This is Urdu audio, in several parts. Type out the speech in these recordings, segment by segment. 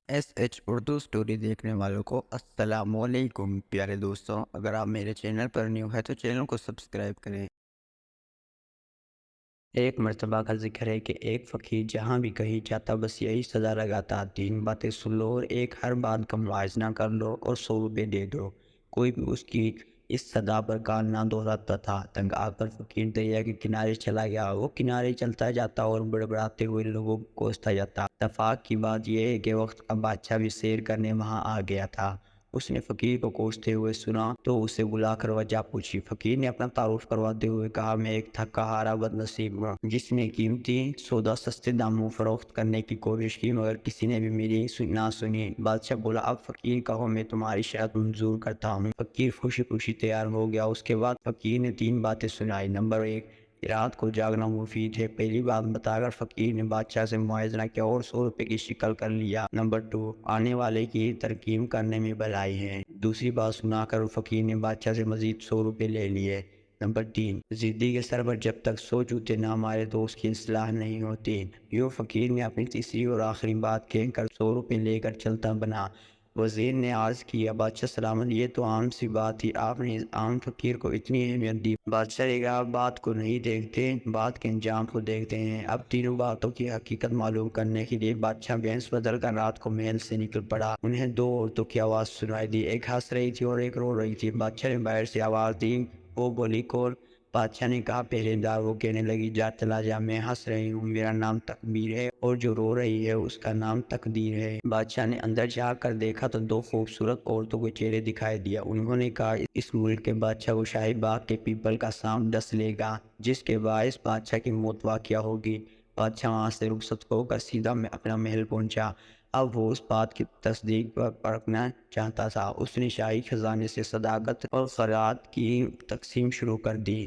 ایس ایچ اردو سٹوری دیکھنے والوں کو السلام علیکم پیارے دوستوں، اگر آپ میرے چینل پر نیو ہے تو چینل کو سبسکرائب کریں۔ ایک مرتبہ کا ذکر ہے کہ ایک فقیر جہاں بھی کہیں جاتا بس یہی سزا لگاتا، 3 باتیں سن لو اور ایک ہر بات کا موازنہ کر لو اور 100 روپے دے دو۔ کوئی بھی اس کی اس صدا پر کان نہ دہراتا تھا۔ تنگ آ کر فقیر دریا کے کنارے چلا گیا۔ وہ کنارے چلتا جاتا اور بڑبڑاتے ہوئے لوگوں کو کوستا جاتا۔ اتفاق کی بات یہ ہے کہ وقت کا بادشاہ بھی سیر کرنے وہاں آ گیا تھا۔ اس نے فقیر کو کوستے ہوئے سنا تو اسے بلا کر وجہ پوچھی۔ فقیر نے اپنا تعارف کرواتے ہوئے کہا، میں ایک تھکا ہارا بد نصیب ہوں جس نے قیمتی سودا سستے داموں فروخت کرنے کی کوشش کی مگر کسی نے بھی میری نہ سنی۔ بادشاہ بولا، اب فقیر کہو، میں تمہاری شرط منظور کرتا ہوں۔ فقیر خوشی خوشی تیار ہو گیا۔ اس کے بعد فقیر نے 3 باتیں سنائی۔ نمبر 1، رات کو جاگنا مفید ہے۔ پہلی بات بتا کر فقیر نے بادشاہ سے موازنہ کیا اور 100 روپے کی شکل کر لیا۔ نمبر 2، آنے والے کی ترقیم کرنے میں بھلائی ہے۔ دوسری بات سنا کر فقیر نے بادشاہ سے مزید 100 روپے لے لیے۔ نمبر 3، ضدی کے سر پر جب تک 100 جوتے نہ مارے تو اس کی اصلاح نہیں ہوتی۔ یوں فقیر نے اپنی تیسری اور آخری بات کہہ کر 100 روپے لے کر چلتا بنا۔ وزیر نے عرض کیا، بادشاہ سلامت، یہ تو عام سی بات تھی، آپ نے اس عام فقیر کو اتنی اہمیت دی۔ بادشاہ نے کہا، بات کو نہیں دیکھتے، بات کے انجام کو دیکھتے ہیں۔ اب تینوں باتوں کی حقیقت معلوم کرنے کے لیے بادشاہ بھینس بدل کر رات کو محل سے نکل پڑا۔ انہیں 2 عورتوں کی آواز سنائی دی، ایک ہنس رہی تھی اور ایک رو رہی تھی۔ بادشاہ نے باہر سے آواز دی، وہ بولی کون؟ بادشاہ نے کہا، پہرے دار۔ وہ کہنے لگی، جا چلا جا، میں ہنس رہی ہوں، میرا نام تکبیر ہے اور جو رو رہی ہے اس کا نام تقدیر ہے۔ بادشاہ نے اندر جا کر دیکھا تو 2 خوبصورت عورتوں کے چہرے دکھائی دیا۔ انہوں نے کہا، اس ملک کے بادشاہ کو شاہی باغ کے پیپل کا سانپ ڈس لے گا جس کے باعث بادشاہ کی موت واقع ہوگی۔ بادشاہ وہاں سے رخصت ہو کر سیدھا اپنا محل پہنچا۔ اب وہ اس بات کی تصدیق پر پرکھنا چاہتا تھا۔ اس نے شاہی خزانے سے صداقت اور خیرات کی تقسیم شروع کر دی۔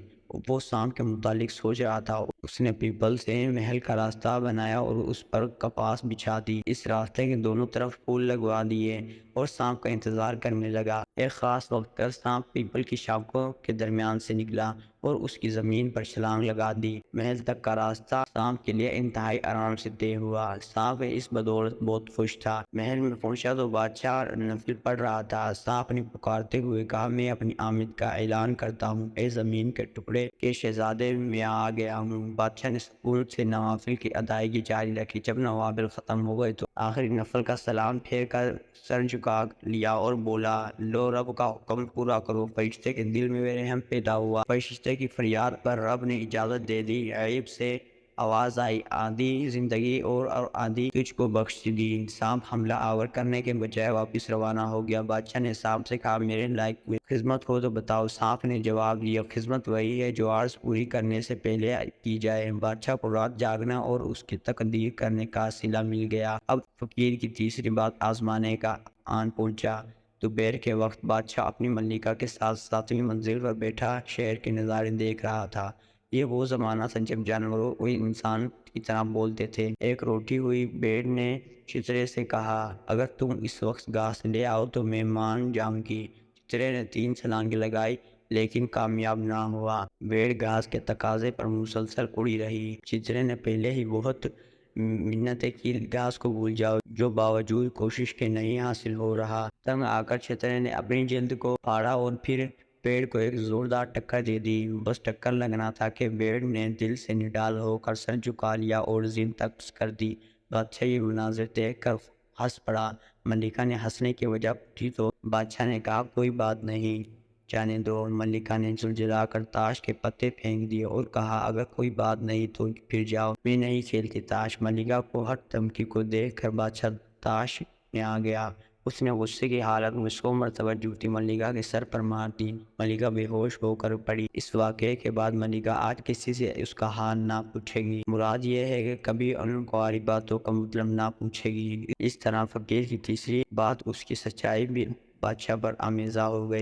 وہ سانپ کے متعلق سوچ رہا تھا۔ اس نے پیپل سے محل کا راستہ بنایا اور اس پر کپاس بچھا دی۔ اس راستے کے دونوں طرف پھول لگوا دیے اور سانپ کا انتظار کرنے لگا۔ ایک خاص وقت پر سانپ پیپل کی شاخوں کے درمیان سے نکلا اور اس کی زمین پر چھلانگ لگا دی۔ محل تک کا راستہ سانپ کے لیے انتہائی آرام سے طے ہوا۔ سانپ اس بدولت بہت خوش تھا۔ محل میں پہنچا تو بادشاہ نفل پڑھ رہا تھا۔ سانپ نے پکارتے ہوئے کہا، میں اپنی آمد کا اعلان کرتا ہوں، اے زمین کے ٹکڑے کے شہزادے، میں آ گیا ہوں۔ بادشاہ نے سکون سے نوافل کی ادائیگی جاری رکھی۔ جب نوافل ختم ہو گئے تو آخری نفل کا سلام پھیر کر سر جھکا لیا اور بولا، لو رب کا حکم پورا کرو۔ فرشتے کے دل میں رحم پیدا ہوا۔ فرشتے کی فریاد پر رب نے اجازت دے دی۔ غیب سے آواز آئی، آدھی زندگی اور آدھی تجھ کو بخش دی۔ سانپ حملہ آور کرنے کے بجائے واپس روانہ ہو گیا۔ بادشاہ نے سانپ سے کہا، میرے لائق کوئی خدمت ہو تو بتاؤ۔ سانپ نے جواب دیا، خدمت وہی ہے جو عرض پوری کرنے سے پہلے کی جائے۔ بادشاہ کو رات جاگنا اور اس کی تقدیر کرنے کا صلہ مل گیا۔ اب فقیر کی تیسری بات آزمانے کا آن پہنچا۔ دوپہر کے وقت بادشاہ اپنی ملکہ کے ساتھ 7ویں منزل پر بیٹھا شہر کے نظارے دیکھ رہا تھا۔ یہ وہ زمانہ تھا جب جانوروں کوئی انسان کی طرح بولتے تھے۔ ایک روٹی ہوئی بھیڑ نے چترے سے کہا، اگر تم اس وقت گھاس لے آؤ تو میں مان جاؤں گی۔ چترے نے 3 چھلانگیں لگائی لیکن کامیاب نہ ہوا۔ بھیڑ گھاس کے تقاضے پر مسلسل اڑی رہی۔ چترے نے پہلے ہی بہت منتیں کی، گھاس کو بھول جاؤ جو باوجود کوشش کے نہیں حاصل ہو رہا۔ تنگ آ کر چترے نے اپنی جلد کو پھاڑا اور پھر پیڑ کو ایک زوردار ٹکر دے دی۔ بس ٹکر لگنا تھا کہ بھیڑ نے دل سے نڈال ہو کر سر جھکا لیا اور ضد تک کر دی۔ بادشاہ یہ مناظر دیکھ کر ہنس پڑا۔ ملکہ نے ہنسنے کی وجہ پوچھی تو بادشاہ نے کہا، کوئی بات نہیں، جانے دو۔ ملکہ نے جھلجھلا کر تاش کے پتے پھینک دیے اور کہا، اگر کوئی بات نہیں تو پھر جاؤ، میں نہیں کھیلتی تاش۔ ملکہ کو ہر دھمکی کو دیکھ کر بادشاہ تاش میں آ گیا۔ اس نے غصے کی حالت میں 100 مرتبہ جوتی ملکہ کے سر پر مار دی۔ ملکہ بے ہوش ہو کر پڑی۔ اس واقعے کے بعد ملکہ آج کسی سے اس کا حال نہ پوچھے گی۔ مراد یہ ہے کہ کبھی ان گواری باتوں کا مطلب نہ پوچھے گی۔ اس طرح فقیر کی تیسری بات اس کی سچائی بھی بادشاہ پر آمیزہ ہو گئی۔